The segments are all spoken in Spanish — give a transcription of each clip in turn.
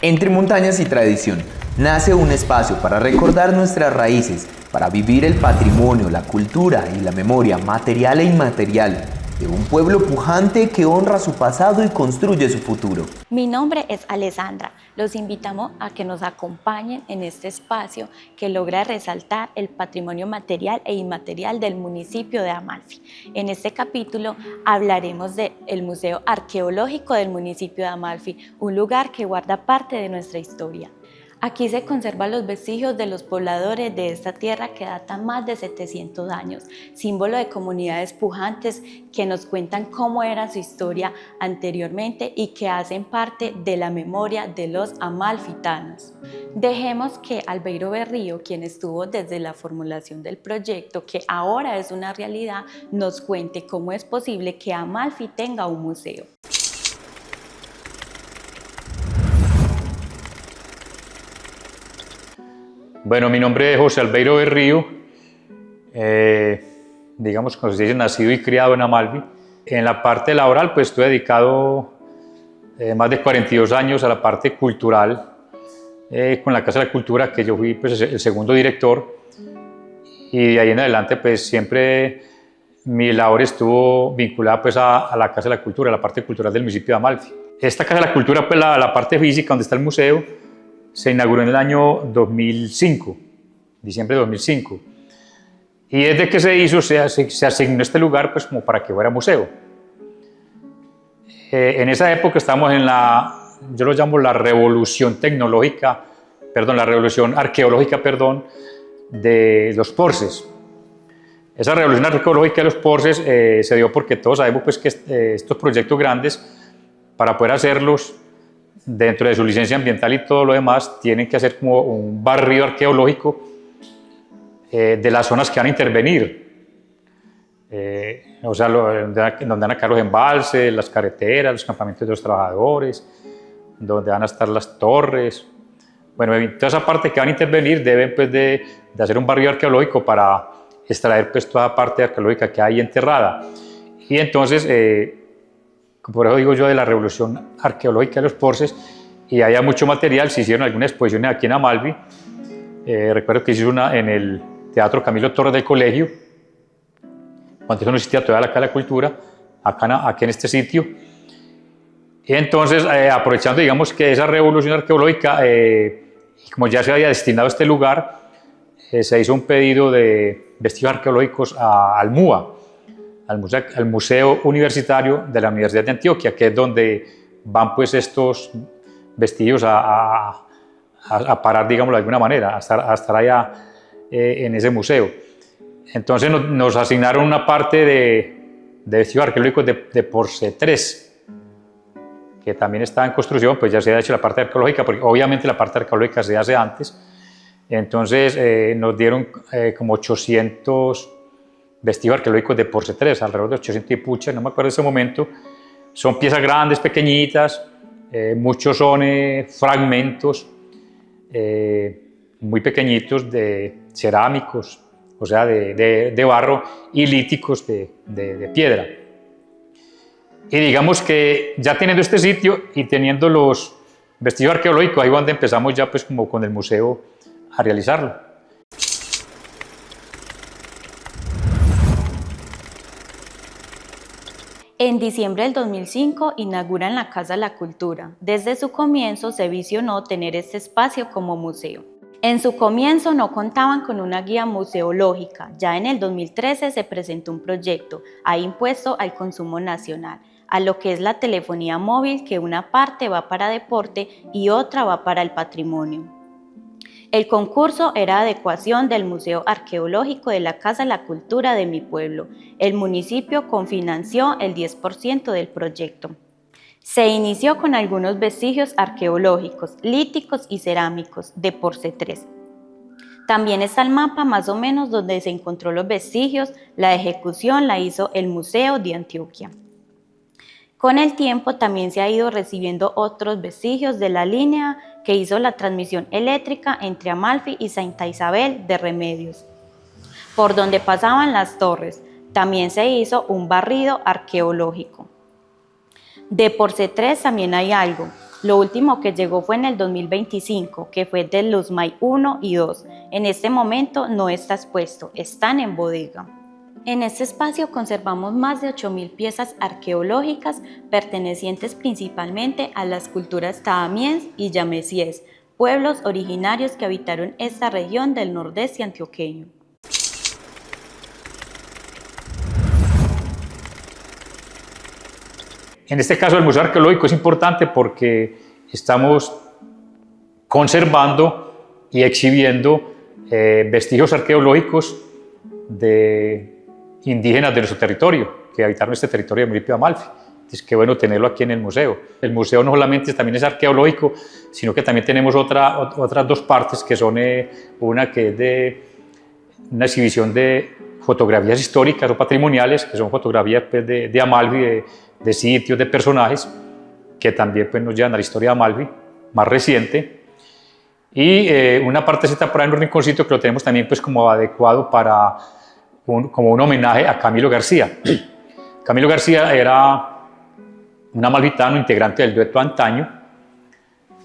Entre montañas y tradición, nace un espacio para recordar nuestras raíces, para vivir el patrimonio, la cultura y la memoria material e inmaterial de un pueblo pujante que honra su pasado y construye su futuro. Mi nombre es Alessandra. Los invitamos a que nos acompañen en este espacio que logra resaltar el patrimonio material e inmaterial del municipio de Amalfi. En este capítulo hablaremos del Museo Arqueológico del municipio de Amalfi, un lugar que guarda parte de nuestra historia. Aquí se conservan los vestigios de los pobladores de esta tierra que datan más de 700 años, símbolo de comunidades pujantes que nos cuentan cómo era su historia anteriormente y que hacen parte de la memoria de los amalfitanos. Dejemos que Albeiro Berrío, quien estuvo desde la formulación del proyecto, que ahora es una realidad, nos cuente cómo es posible que Amalfi tenga un museo. Bueno, mi nombre es José Albeiro Berrío, digamos, como se dice, nacido y criado en Amalfi. En la parte laboral, pues estuve dedicado más de 42 años a la parte cultural, con la Casa de la Cultura, que yo fui pues, el segundo director, y de ahí en adelante, pues siempre mi labor estuvo vinculada pues, a la Casa de la Cultura, a la parte cultural del municipio de Amalfi. Esta Casa de la Cultura, pues la parte física, donde está el museo, se inauguró en el año 2005, diciembre de 2005. Y desde que se hizo, se asignó este lugar pues, como para que fuera museo. En esa época estábamos en yo lo llamo la revolución tecnológica, la revolución arqueológica, de los porces. Esa revolución arqueológica de los porces se dio porque todos sabemos pues, que estos proyectos grandes, para poder hacerlos, dentro de su licencia ambiental y todo lo demás, tienen que hacer como un barrido arqueológico de las zonas que van a intervenir. O sea, donde van a quedar los embalses, las carreteras, los campamentos de los trabajadores, donde van a estar las torres. Bueno, toda esa parte que van a intervenir deben pues, de hacer un barrido arqueológico para extraer pues, toda la parte arqueológica que hay enterrada. Y entonces, por eso digo yo de la revolución arqueológica de los porces, y había mucho material. Se hicieron algunas exposiciones aquí en Amalfi. Recuerdo que se hizo una en el Teatro Camilo Torres del Colegio, cuando eso no existía todavía la Casa de la Cultura, aquí en este sitio. Y entonces, aprovechando digamos que esa revolución arqueológica, como ya se había destinado a este lugar, se hizo un pedido de vestigios arqueológicos al MUA, al Museo Universitario de la Universidad de Antioquia, que es donde van pues estos vestigios a parar, digámoslo de alguna manera, a estar allá en ese museo. Entonces nos asignaron una parte de vestigios arqueológicos de Porce 3, que también está en construcción, pues ya se ha hecho la parte arqueológica, porque obviamente la parte arqueológica se hace antes. Entonces nos dieron como 800 vestigios arqueológicos de Porce 3, alrededor de 800 y pucha, no me acuerdo de ese momento. Son piezas grandes, pequeñitas, muchos son fragmentos muy pequeñitos de cerámicos, o sea, de barro, y líticos de piedra. Y digamos que ya teniendo este sitio y teniendo los vestigios arqueológicos, ahí es donde empezamos ya pues como con el museo a realizarlo. En diciembre del 2005 inauguran la Casa de la Cultura. Desde su comienzo se visionó tener este espacio como museo. En su comienzo no contaban con una guía museológica. Ya en el 2013 se presentó un proyecto, ahí impuesto al consumo nacional, a lo que es la telefonía móvil, que una parte va para deporte y otra va para el patrimonio. El concurso era adecuación del Museo Arqueológico de la Casa de la Cultura de mi pueblo. El municipio cofinanció el 10% del proyecto. Se inició con algunos vestigios arqueológicos, líticos y cerámicos de Porce 3. También está el mapa más o menos donde se encontró los vestigios. La ejecución la hizo el Museo de Antioquia. Con el tiempo también se ha ido recibiendo otros vestigios de la línea que hizo la transmisión eléctrica entre Amalfi y Santa Isabel de Remedios, por donde pasaban las torres. También se hizo un barrido arqueológico. De Porce 3 también hay algo, Lo último que llegó fue en el 2025, que fue de los MAI 1 y 2. En este momento no está expuesto, están en bodega. En este espacio conservamos más de 8.000 piezas arqueológicas pertenecientes principalmente a las culturas taamiens y yamesíes, pueblos originarios que habitaron esta región del nordeste antioqueño. En este caso el Museo Arqueológico es importante porque estamos conservando y exhibiendo vestigios arqueológicos de indígenas de nuestro territorio, que habitaron este territorio del municipio de Amalfi. Es que bueno tenerlo aquí en el museo. El museo no solamente también es arqueológico, sino que también tenemos otras dos partes que son una que es de una exhibición de fotografías históricas o patrimoniales, que son fotografías pues, de Amalfi, de sitios, de personajes, que también pues, nos llevan a la historia de Amalfi, más reciente. Y una partecita por ahí en un rinconcito que lo tenemos también pues, como adecuado para como un homenaje a Camilo García. Camilo García era un amalfitano integrante del dueto Antaño.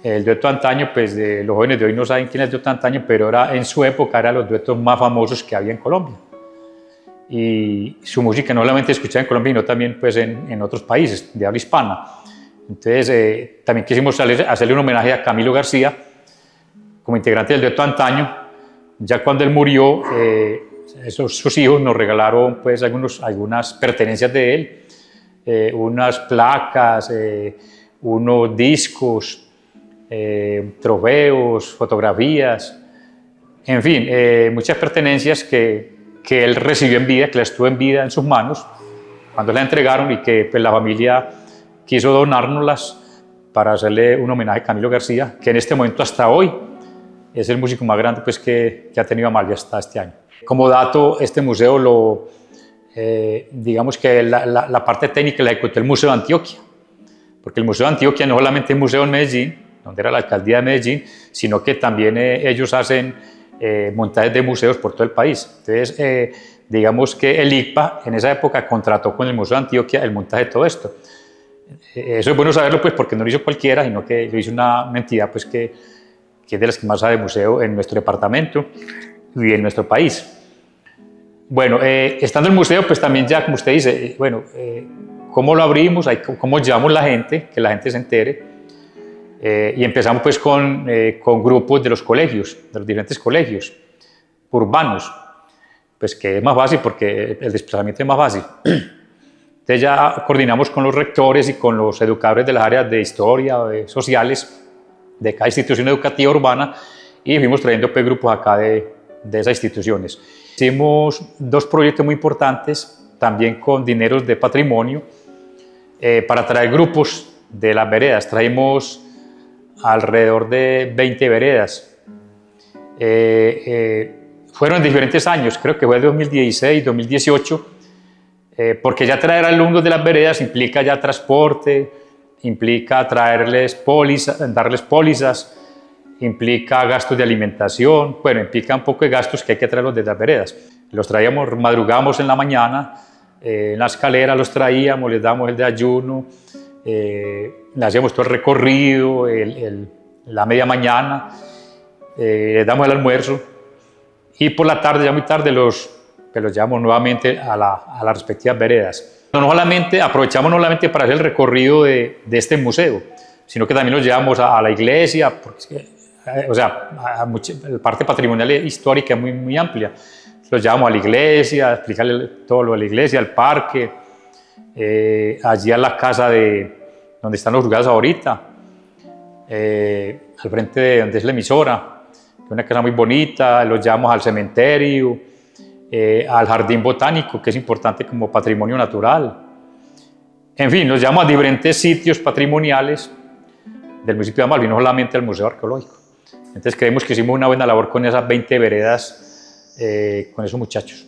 El dueto Antaño, pues los jóvenes de hoy no saben quién es el dueto Antaño, pero en su época era los duetos más famosos que había en Colombia. Y su música no solamente escuchada en Colombia, sino también pues, en otros países de habla hispana. Entonces también quisimos hacerle un homenaje a Camilo García como integrante del dueto Antaño. Ya cuando él murió, sus hijos nos regalaron pues, algunas pertenencias de él, unas placas, unos discos, trofeos, fotografías, en fin, muchas pertenencias que él recibió en vida, que las tuvo en vida en sus manos, cuando la entregaron y que pues, la familia quiso donárnoslas para hacerle un homenaje a Camilo García, que en este momento hasta hoy es el músico más grande pues, que ha tenido Amalfi hasta este año. Como dato, este museo digamos que la parte técnica la ejecutó el Museo de Antioquia, porque el Museo de Antioquia no solamente es museo en Medellín, donde era la alcaldía de Medellín, sino que también ellos hacen montajes de museos por todo el país. Entonces, digamos que el ICPA en esa época contrató con el Museo de Antioquia el montaje de todo esto. Eso es bueno saberlo pues, porque no lo hizo cualquiera, sino que lo hizo una entidad pues, que es de las que más sabe de museo en nuestro departamento y en nuestro país. Bueno, estando en el museo, pues también ya, como usted dice, bueno, ¿cómo lo abrimos? ¿Cómo llevamos la gente? Que la gente se entere. Y empezamos pues con grupos de los colegios, de los diferentes colegios urbanos, pues que es más fácil porque el desplazamiento es más fácil. Entonces ya coordinamos con los rectores y con los educadores de las áreas de historia, de sociales, de cada institución educativa urbana y fuimos trayendo pues, grupos acá de esas instituciones. Hicimos dos proyectos muy importantes, también con dineros de patrimonio, para traer grupos de las veredas. Traímos alrededor de 20 veredas. Fueron en diferentes años, creo que fue el 2016, 2018, porque ya traer alumnos de las veredas implica ya transporte, implica traerles pólizas, darles pólizas, implica gastos de alimentación, bueno, implica un poco de gastos que hay que traerlos desde las veredas. Los traíamos, madrugábamos en la mañana, en la escalera los traíamos, les dábamos el desayuno, le hacíamos todo el recorrido, la media mañana, les damos el almuerzo y por la tarde, ya muy tarde, los llevamos nuevamente a las respectivas veredas. No solamente, aprovechamos no solamente para hacer el recorrido de este museo, sino que también los llevamos a la iglesia, porque, o sea, la parte patrimonial e histórica es muy, muy amplia. Los llevamos a la iglesia, a explicarles todo lo de la iglesia, al parque, allí a la casa donde están los juzgados ahorita, al frente de donde es la emisora, que es una casa muy bonita. Los llevamos al cementerio, al jardín botánico, que es importante como patrimonio natural. En fin, los llevamos a diferentes sitios patrimoniales del municipio de Amalfi, no solamente al Museo Arqueológico. Entonces creemos que hicimos una buena labor con esas 20 veredas, con esos muchachos.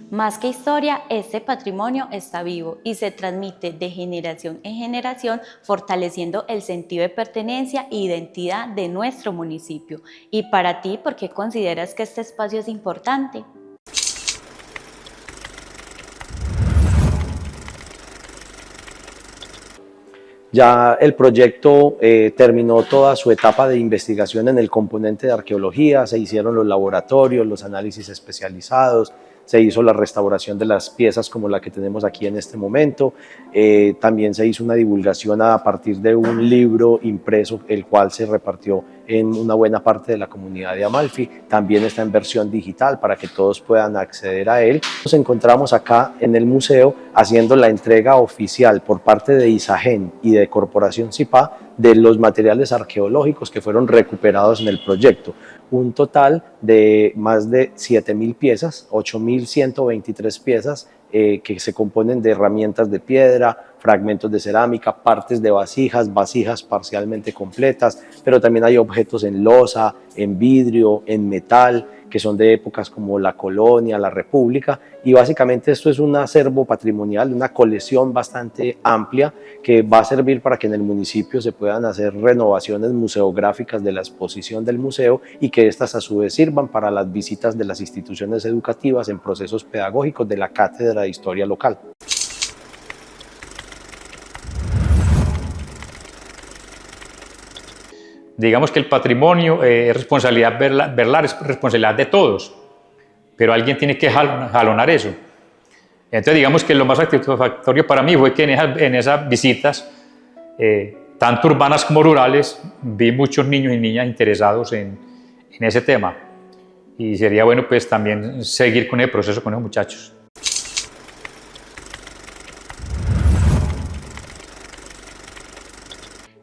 Más que historia, este patrimonio está vivo y se transmite de generación en generación, fortaleciendo el sentido de pertenencia e identidad de nuestro municipio. Y para ti, ¿por qué consideras que este espacio es importante? Ya el proyecto terminó toda su etapa de investigación en el componente de arqueología, se hicieron los laboratorios, los análisis especializados, se hizo la restauración de las piezas como la que tenemos aquí en este momento, también se hizo una divulgación a partir de un libro impreso, el cual se repartió en una buena parte de la comunidad de Amalfi, también está en versión digital para que todos puedan acceder a él. Nos encontramos acá en el museo haciendo la entrega oficial por parte de ISAGEN y de Corporación CIPA de los materiales arqueológicos que fueron recuperados en el proyecto. Un total de más de 7.000 piezas, 8.123 piezas que se componen de herramientas de piedra, fragmentos de cerámica, partes de vasijas, vasijas parcialmente completas, pero también hay objetos en loza, en vidrio, en metal, que son de épocas como la Colonia, la República, y básicamente esto es un acervo patrimonial, una colección bastante amplia que va a servir para que en el municipio se puedan hacer renovaciones museográficas de la exposición del museo y que estas a su vez sirvan para las visitas de las instituciones educativas en procesos pedagógicos de la Cátedra de Historia Local. Digamos que el patrimonio es responsabilidad, verla es responsabilidad de todos, pero alguien tiene que jalonar eso. Entonces digamos que lo más satisfactorio para mí fue que en esas visitas, tanto urbanas como rurales, vi muchos niños y niñas interesados en ese tema. Y sería bueno pues también seguir con el proceso con los muchachos.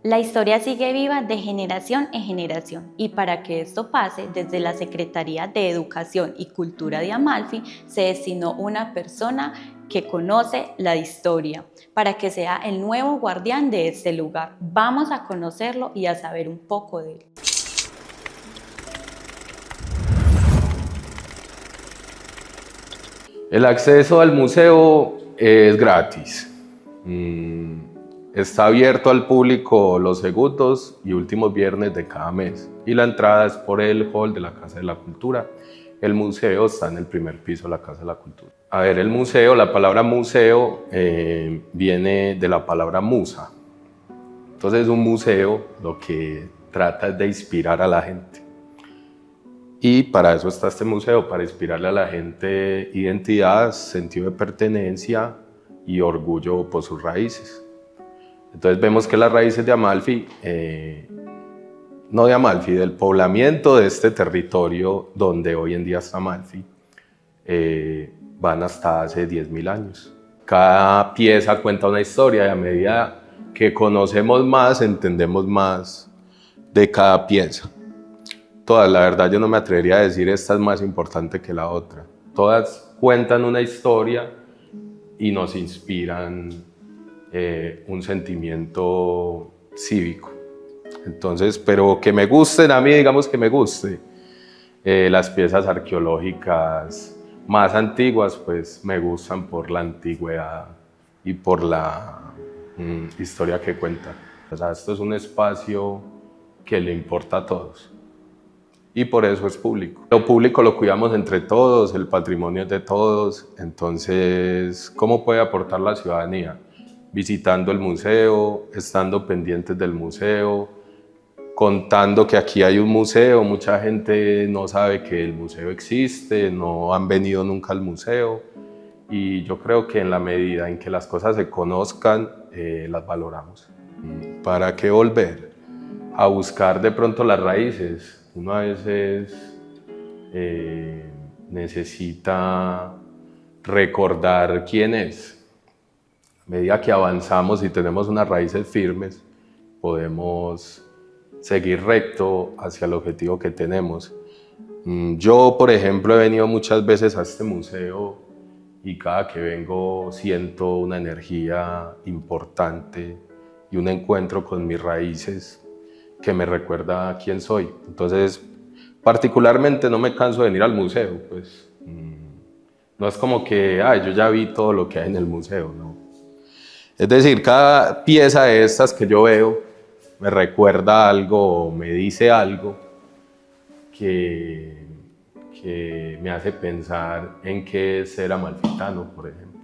La historia sigue viva de generación en generación y para que esto pase, desde la Secretaría de Educación y Cultura de Amalfi se destinó una persona que conoce la historia para que sea el nuevo guardián de este lugar. Vamos a conocerlo y a saber un poco de él. El acceso al museo es gratis. Está abierto al público los segundos y últimos viernes de cada mes. Y la entrada es por el hall de la Casa de la Cultura. El museo está en el primer piso de la Casa de la Cultura. A ver, el museo, la palabra museo viene de la palabra musa. Entonces un museo lo que trata es de inspirar a la gente. Y para eso está este museo, para inspirarle a la gente identidad, sentido de pertenencia y orgullo por sus raíces. Entonces vemos que las raíces de Amalfi, no de Amalfi, del poblamiento de este territorio donde hoy en día está Amalfi, van hasta hace 10.000 años. Cada pieza cuenta una historia y a medida que conocemos más, entendemos más de cada pieza. Todas, la verdad yo no me atrevería a decir esta es más importante que la otra. Todas cuentan una historia y nos inspiran un sentimiento cívico. Entonces, pero que me gusten a mí, digamos que me guste. Las piezas arqueológicas más antiguas, pues me gustan por la antigüedad y por la historia que cuentan. O sea, esto es un espacio que le importa a todos. Y por eso es público. Lo público lo cuidamos entre todos, el patrimonio es de todos. Entonces, ¿cómo puede aportar la ciudadanía? Visitando el museo, estando pendientes del museo, contando que aquí hay un museo. Mucha gente no sabe que el museo existe, no han venido nunca al museo. Y yo creo que en la medida en que las cosas se conozcan, las valoramos. ¿Para qué volver? A buscar de pronto las raíces. Uno a veces necesita recordar quién es. A medida que avanzamos y tenemos unas raíces firmes, podemos seguir recto hacia el objetivo que tenemos. Yo, por ejemplo, he venido muchas veces a este museo y cada que vengo siento una energía importante y un encuentro con mis raíces que me recuerda quién soy. Entonces, particularmente no me canso de venir al museo, pues no es como que yo ya vi todo lo que hay en el museo, no. Es decir, cada pieza de estas que yo veo me recuerda algo, me dice algo que me hace pensar en qué es ser amalfitano, por ejemplo.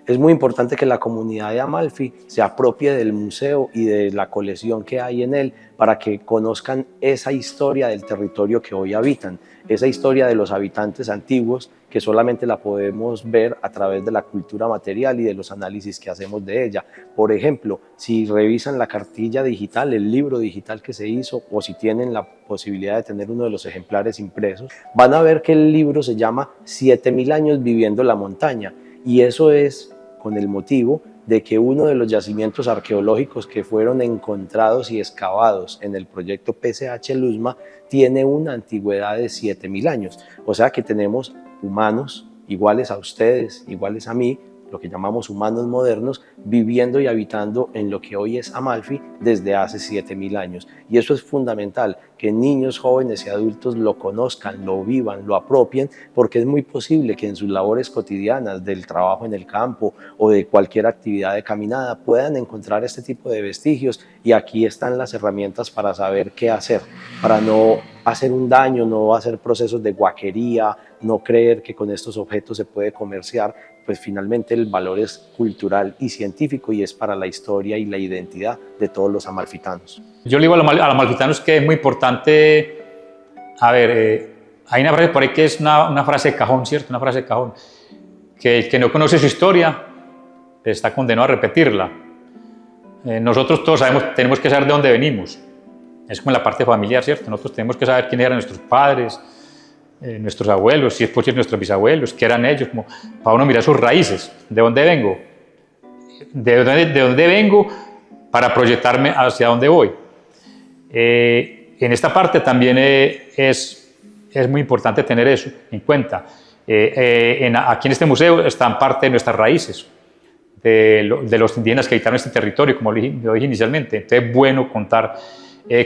Es muy importante que la comunidad de Amalfi se apropie del museo y de la colección que hay en él para que conozcan esa historia del territorio que hoy habitan, esa historia de los habitantes antiguos que solamente la podemos ver a través de la cultura material y de los análisis que hacemos de ella. Por ejemplo, si revisan la cartilla digital, el libro digital que se hizo, o si tienen la posibilidad de tener uno de los ejemplares impresos, van a ver que el libro se llama 7000 años viviendo la montaña, y eso es con el motivo de que uno de los yacimientos arqueológicos que fueron encontrados y excavados en el proyecto PCH Luzma tiene una antigüedad de 7000 años. O sea que tenemos humanos iguales a ustedes, iguales a mí, lo que llamamos humanos modernos, viviendo y habitando en lo que hoy es Amalfi desde hace 7000 años. Y eso es fundamental, que niños, jóvenes y adultos lo conozcan, lo vivan, lo apropien, porque es muy posible que en sus labores cotidianas del trabajo en el campo o de cualquier actividad de caminada puedan encontrar este tipo de vestigios, y aquí están las herramientas para saber qué hacer, para no hacer un daño, no hacer procesos de guaquería, no creer que con estos objetos se puede comerciar. Pues finalmente el valor es cultural y científico y es para la historia y la identidad de todos los amalfitanos. Yo le digo a los amalfitanos que es muy importante, hay una frase por ahí que es una frase de cajón, ¿cierto? Una frase de cajón, que el que no conoce su historia está condenado a repetirla. Nosotros todos tenemos que saber de dónde venimos. Es como en la parte familiar, ¿cierto? Nosotros tenemos que saber quiénes eran nuestros padres, nuestros abuelos, si es posible nuestros bisabuelos, qué eran ellos, como para uno mirar sus raíces, de dónde vengo, de dónde vengo para proyectarme hacia dónde voy. En esta parte también es muy importante tener eso en cuenta. Aquí en este museo están parte de nuestras raíces, de los indígenas que habitaron este territorio, como lo dije inicialmente. Entonces es bueno contar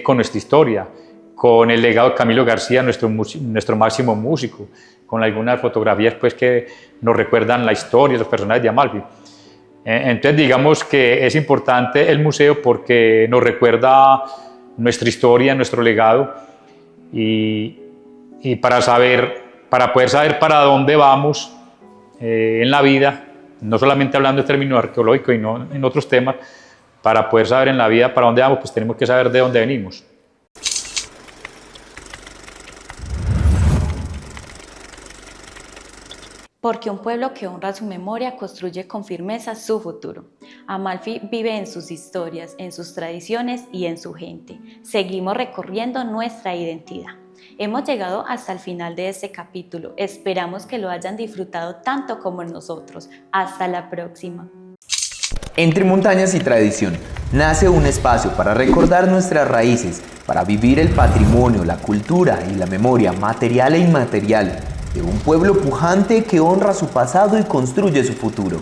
con nuestra historia, con el legado de Camilo García, nuestro máximo músico, con algunas fotografías pues, que nos recuerdan la historia, los personajes de Amalfi. Entonces digamos que es importante el museo porque nos recuerda nuestra historia, nuestro legado, y para poder saber para dónde vamos en la vida, no solamente hablando en términos arqueológicos y no en otros temas, para poder saber en la vida para dónde vamos, pues tenemos que saber de dónde venimos. Porque un pueblo que honra su memoria construye con firmeza su futuro. Amalfi vive en sus historias, en sus tradiciones y en su gente. Seguimos recorriendo nuestra identidad. Hemos llegado hasta el final de este capítulo. Esperamos que lo hayan disfrutado tanto como nosotros. Hasta la próxima. Entre montañas y tradición, nace un espacio para recordar nuestras raíces, para vivir el patrimonio, la cultura y la memoria material e inmaterial de un pueblo pujante que honra su pasado y construye su futuro.